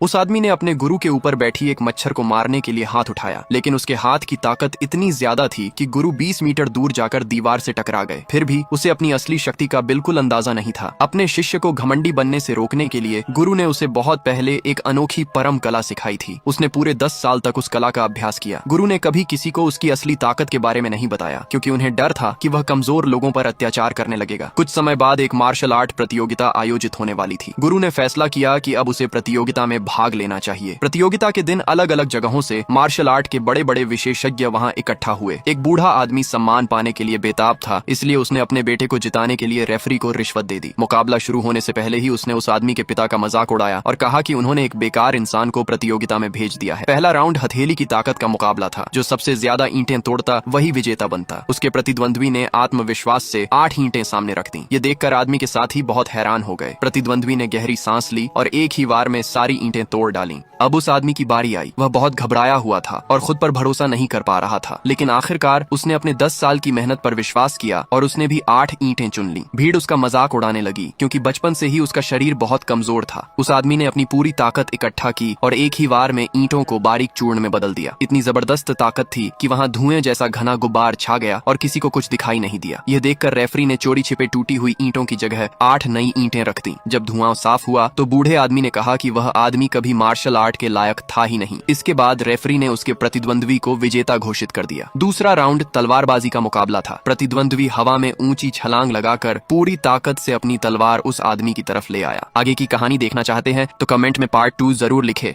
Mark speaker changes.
Speaker 1: उस आदमी ने अपने गुरु के ऊपर बैठी एक मच्छर को मारने के लिए हाथ उठाया, लेकिन उसके हाथ की ताकत इतनी ज्यादा थी कि गुरु 20 मीटर दूर जाकर दीवार से टकरा गए। फिर भी उसे अपनी असली शक्ति का बिल्कुल अंदाजा नहीं था। अपने शिष्य को घमंडी बनने से रोकने के लिए गुरु ने उसे बहुत पहले एक अनोखी परम कला सिखाई थी। उसने पूरे 10 साल तक उस कला का अभ्यास किया। गुरु ने कभी किसी को उसकी असली ताकत के बारे में नहीं बताया, क्योंकि उन्हें डर था कि वह कमजोर लोगों पर अत्याचार करने लगेगा। कुछ समय बाद एक मार्शल आर्ट प्रतियोगिता आयोजित होने वाली थी। गुरु ने फैसला किया कि अब उसे प्रतियोगिता में भाग लेना चाहिए। प्रतियोगिता के दिन अलग अलग जगहों से मार्शल आर्ट के बड़े बड़े विशेषज्ञ वहां इकट्ठा हुए। एक बूढ़ा आदमी सम्मान पाने के लिए बेताब था, इसलिए उसने अपने बेटे को जिताने के लिए रेफरी को रिश्वत दे दी। मुकाबला शुरू होने से पहले ही उसने उस आदमी के पिता का मजाक उड़ाया और कहा कि उन्होंने एक बेकार इंसान को प्रतियोगिता में भेज दिया है। पहला राउंड हथेली की ताकत का मुकाबला था। जो सबसे ज्यादा ईंटें तोड़ता वही विजेता बनता। उसके प्रतिद्वंद्वी ने आत्मविश्वास से 8 ईंटें सामने रख दी। ये देखकर आदमी के साथी बहुत हैरान हो गए। प्रतिद्वंद्वी ने गहरी सांस ली और एक ही वार में सारी ईंटें तोड़ डाली। अब उस आदमी की बारी आई। वह बहुत घबराया हुआ था और खुद पर भरोसा नहीं कर पा रहा था, लेकिन आखिरकार उसने अपने 10 साल की मेहनत पर विश्वास किया और उसने भी 8 ईंटें चुन ली। भीड़ उसका मजाक उड़ाने लगी, क्योंकि बचपन से ही उसका शरीर बहुत कमजोर था। उस आदमी ने अपनी पूरी ताकत इकट्ठा की और एक ही वार में ईंटों को बारीक चूर्ण में बदल दिया। इतनी जबरदस्त ताकत थी कि वहाँ धुएं जैसा घना गुब्बार छा गया और किसी को कुछ दिखाई नहीं दिया। यह देखकर रेफरी ने चोरी छिपे टूटी हुई ईंटों की जगह 8 नई ईंटें रख दी। जब धुआं साफ हुआ तो बूढ़े आदमी ने कहा कि वह आदमी कभी मार्शल आर्ट के लायक था ही नहीं। इसके बाद रेफरी ने उसके प्रतिद्वंद्वी को विजेता घोषित कर दिया। दूसरा राउंड तलवारबाजी का मुकाबला था। प्रतिद्वंद्वी हवा में ऊंची छलांग लगाकर पूरी ताकत से अपनी तलवार उस आदमी की तरफ ले आया। आगे की कहानी देखना चाहते हैं तो कमेंट में पार्ट 2 जरूर लिखें।